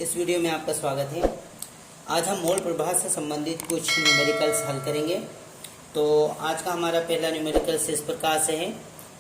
इस वीडियो में आपका स्वागत है। आज हम मोल प्रभाव से संबंधित कुछ न्यूमेरिकल्स हल करेंगे। तो आज का हमारा पहला न्यूमेरिकल्स इस प्रकार से है।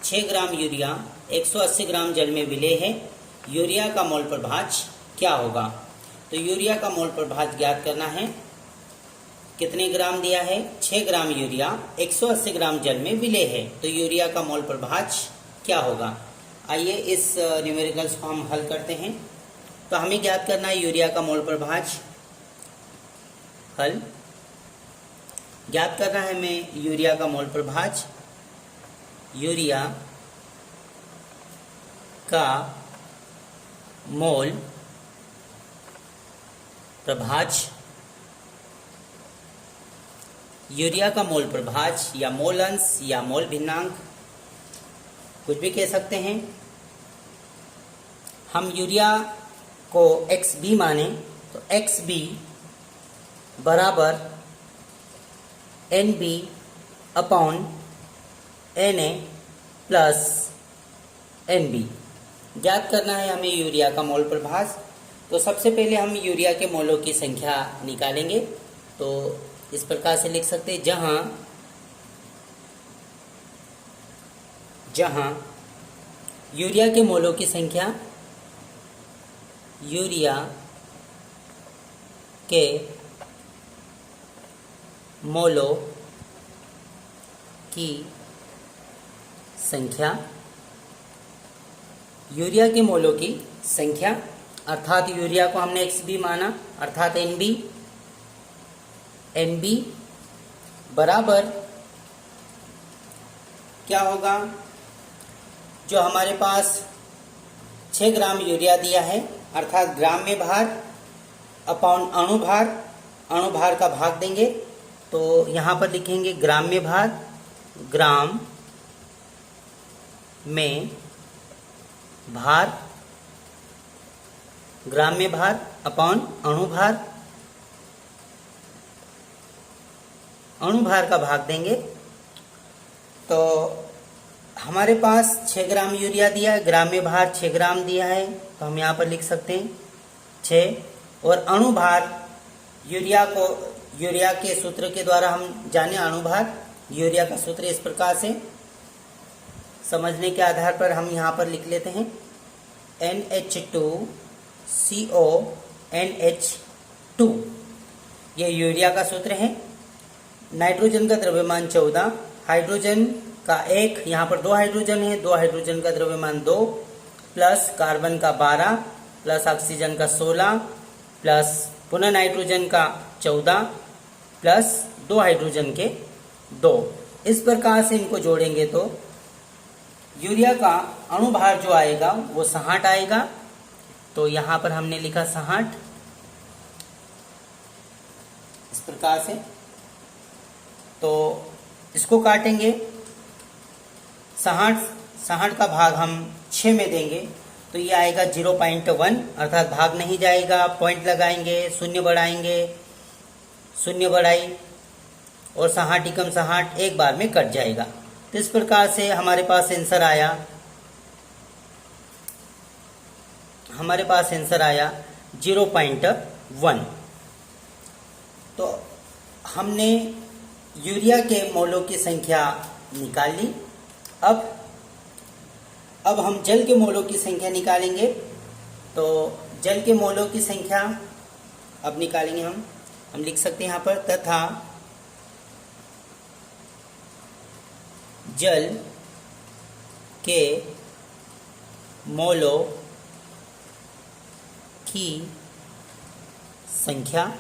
6 ग्राम यूरिया 180 ग्राम जल में विलेय है। यूरिया का मोल प्रभाज क्या होगा? तो यूरिया का मोल प्रभाज ज्ञात करना है। कितने ग्राम दिया है? 6 ग्राम यूरिया 180 ग्राम जल में विलेय है। तो यूरिया का मोल प्रभाज क्या होगा? आइए इस न्यूमेरिकल्स को हम हल करते हैं। तो हमें ज्ञात करना है यूरिया का मोल प्रभाज। हल ज्ञात करना है हमें यूरिया का मोल प्रभाज। यूरिया का मोल प्रभाज, यूरिया का मोल प्रभाज या मोल अंश या मोल भिन्नांक कुछ भी कह सकते हैं। हम यूरिया को XB माने तो XB बराबर NB upon Na plus NB ज्ञात करना है हमें यूरिया का मोल प्रभाज। तो सबसे पहले हम यूरिया के मोलों की संख्या निकालेंगे। तो इस प्रकार से लिख सकते हैं, जहां यूरिया के मोलों की संख्या, यूरिया के मोलों की संख्या, यूरिया के मोलों की संख्या अर्थात यूरिया को हमने XB माना अर्थात NB बराबर क्या होगा? जो हमारे पास 6 ग्राम यूरिया दिया है अर्थात ग्राम में भार अपॉन अणुभार, अणुभार का भाग देंगे। तो यहाँ पर लिखेंगे ग्राम में भार, ग्राम में भार, ग्राम में भार अपॉन अणुभार, अणुभार का भाग देंगे। तो हमारे पास 6 ग्राम यूरिया दिया है, ग्राम में भार 6 ग्राम दिया है, तो हम यहाँ पर लिख सकते हैं 6। और अणुभार यूरिया के सूत्र के द्वारा हम जाने अणुभार, यूरिया का सूत्र इस प्रकार से समझने के आधार पर हम यहाँ पर लिख लेते हैं NH2CONH2। ये यूरिया का सूत्र है। नाइट्रोजन का द्रव्यमान 14, हाइड्रोजन का 1, यहाँ पर 2 हाइड्रोजन है, 2 हाइड्रोजन का द्रव्यमान 2, प्लस कार्बन का 12, प्लस ऑक्सीजन का 16, प्लस पुनः नाइट्रोजन का 14, प्लस 2 हाइड्रोजन के 2। इस प्रकार से इनको जोड़ेंगे तो यूरिया का अणुभार जो आएगा वो 60 आएगा। तो यहाँ पर हमने लिखा 60 इस प्रकार से। तो इसको काटेंगे, 60 का भाग हम 6 में देंगे तो ये आएगा 0.1 अर्थात भाग नहीं जाएगा। पॉइंट लगाएंगे, शून्य बढ़ाएंगे, शून्य बढ़ाई और 60 एकम 60 एक बार में कट जाएगा। तो इस प्रकार से हमारे पास आंसर आया 0.1। तो हमने यूरिया के मोलों की संख्या निकाल ली। अब हम जल के मोलों की संख्या निकालेंगे। तो जल के मोलों की संख्या अब निकालेंगे हम लिख सकते हैं यहाँ पर, तथा जल के मोलों की संख्या,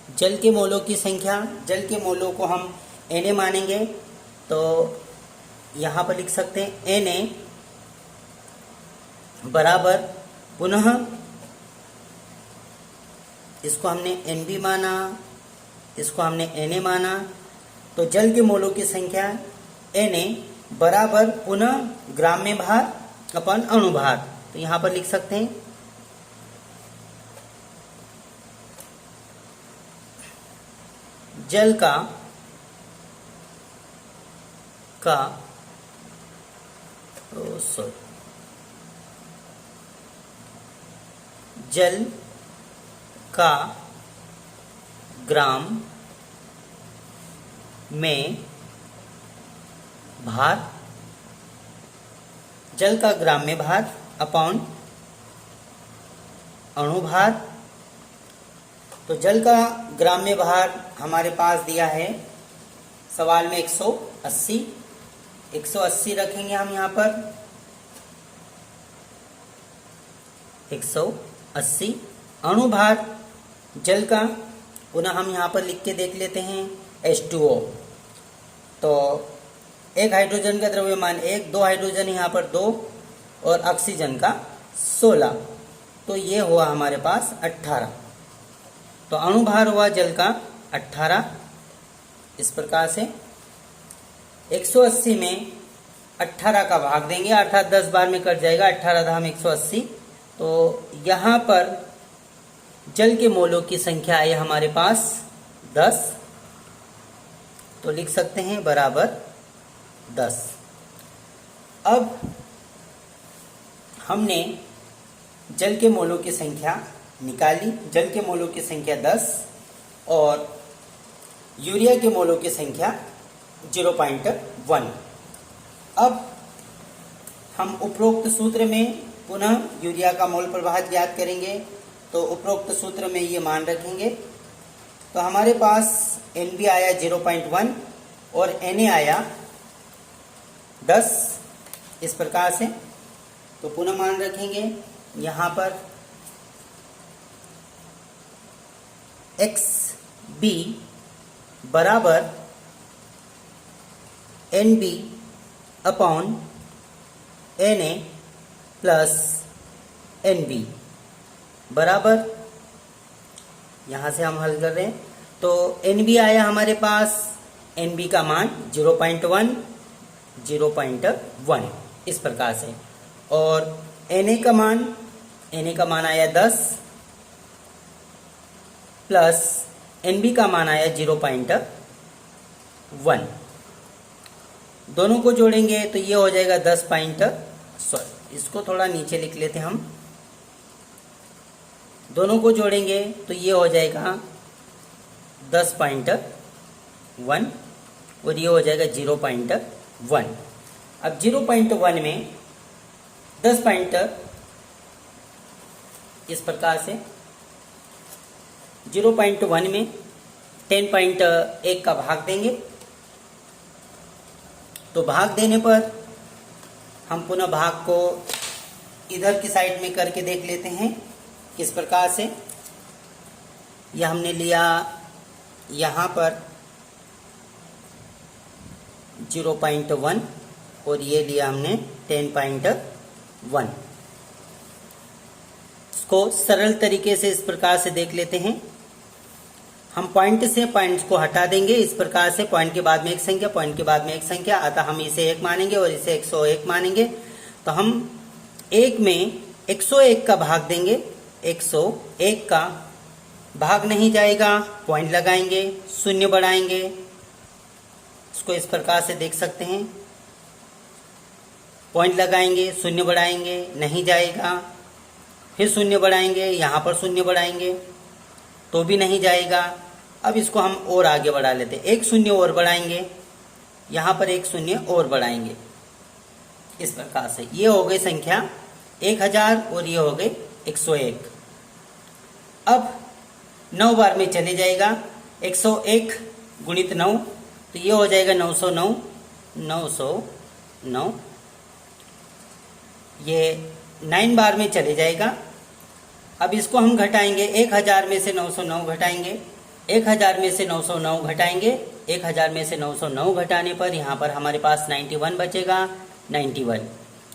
जल के मोलों की संख्या, जल के मोलों को हम Na मानेंगे। तो यहाँ पर लिख सकते हैं Na बराबर, पुनः इसको हमने Nb माना, इसको हमने Na माना। तो जल के मोलों की संख्या Na बराबर पुनः ग्राम में भार अपन अणुभार। तो यहाँ पर लिख सकते हैं जल का जल का ग्राम में भार, जल का ग्राम में भार अपॉन अणुभार। तो जल का ग्राम में भार हमारे पास दिया है सवाल में 180। 180 रखेंगे हम यहाँ पर 180। अणुभार जल का पुनः हम यहाँ पर लिख के देख लेते हैं H2O। तो एक हाइड्रोजन का द्रव्यमान 1, 2 हाइड्रोजन यहाँ पर 2 और ऑक्सीजन का 16। तो ये हुआ हमारे पास 18। तो अणुभार हुआ जल का 18। इस प्रकार से 180 में 18 का भाग देंगे अर्थात 10 बार में कट जाएगा। 18 धाम 180। तो यहाँ पर जल के मोलों की संख्या है हमारे पास 10। तो लिख सकते हैं बराबर 10। अब हमने जल के मोलों की संख्या निकाली। जल के मोलों की संख्या 10 और यूरिया के मोलों की संख्या 0.1। अब हम उपरोक्त सूत्र में पुनः यूरिया का मोल प्रवाह ज्ञात करेंगे। तो उपरोक्त सूत्र में ये मान रखेंगे। तो हमारे पास Nb आया 0.1 और Na आया 10। इस प्रकार से तो पुनः मान रखेंगे यहाँ पर XB बराबर Nb upon Na plus Nb बराबर, यहाँ से हम हल कर रहे हैं। तो Nb आया हमारे पास, Nb का मान 0.1 इस प्रकार से, और Na का मान आया 10 प्लस Nb का मान आया 0.1। दोनों को जोड़ेंगे तो ये हो जाएगा 10 इसको थोड़ा नीचे लिख लेते हैं हम। दोनों को जोड़ेंगे तो ये हो जाएगा 10.1 और ये हो जाएगा 0.1। अब 0.1 में 10 पॉइंट इस प्रकार से 0.1 में 10.1 का भाग देंगे। तो भाग देने पर हम पुनः भाग को इधर की साइड में करके देख लेते हैं किस प्रकार से। यह हमने लिया यहाँ पर 0.1 और ये लिया हमने 10.1। इसको सरल तरीके से इस प्रकार से देख लेते हैं। हम पॉइंट से पॉइंट्स को हटा देंगे इस प्रकार से, पॉइंट के बाद में एक संख्या, पॉइंट के बाद में एक संख्या, अतः हम इसे 1 मानेंगे और इसे 101 मानेंगे। तो हम 1 में 101 का भाग देंगे, 101 का भाग नहीं जाएगा, पॉइंट लगाएंगे, शून्य बढ़ाएंगे। इसको इस प्रकार से देख सकते हैं, पॉइंट लगाएंगे, शून्य बढ़ाएंगे, नहीं जाएगा, फिर शून्य बढ़ाएंगे, यहाँ पर शून्य बढ़ाएंगे तो भी नहीं जाएगा। अब इसको हम और आगे बढ़ा लेते हैं, 1 शून्य और बढ़ाएंगे, यहाँ पर 1 शून्य और बढ़ाएंगे। इस प्रकार से ये हो गई संख्या 1000 और ये हो गई 101। अब 9 बार में चले जाएगा, 101 गुणित 9 तो ये हो जाएगा 909। 909 ये 9 बार में चले जाएगा। अब इसको हम घटाएंगे, 1000 में से 909 घटाएंगे, 1000 में से 909 घटाएंगे, 1000 में से 909 घटाने पर यहाँ पर हमारे पास 91 बचेगा, 91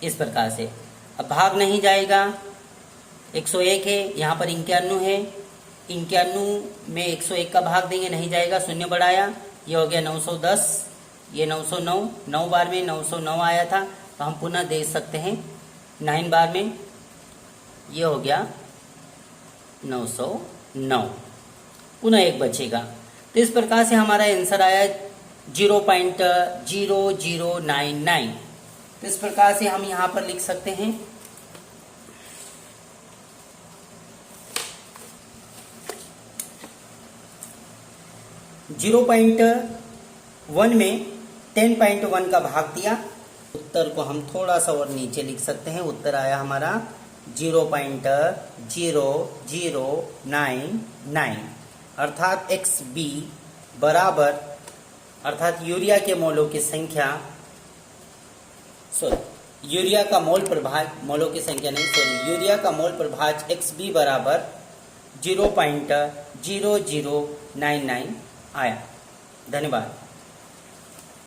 इस प्रकार से। अब भाग नहीं जाएगा, 101 है, यहाँ पर 91 है, 91 में 101 का भाग देंगे, नहीं जाएगा, शून्य बढ़ाया, ये हो गया 910, ये 909, 9 बार में 909 आया था, तो हम पुनः दे सकते हैं 9 बार में, ये हो गया 909, पुनः 1 बचेगा। तो इस प्रकार से हमारा आंसर आया 0.0099। तो इस प्रकार से हम यहाँ पर लिख सकते हैं 0.1 में 10.1 का भाग दिया। उत्तर को हम थोड़ा सा और नीचे लिख सकते हैं। उत्तर आया हमारा 0.0099, अर्थात XB बराबर, अर्थात यूरिया के मोलों की संख्या, यूरिया का मोल प्रभाज, मोलों की संख्या नहीं, यूरिया का मोल प्रभाज XB बराबर 0.0099 आया। धन्यवाद।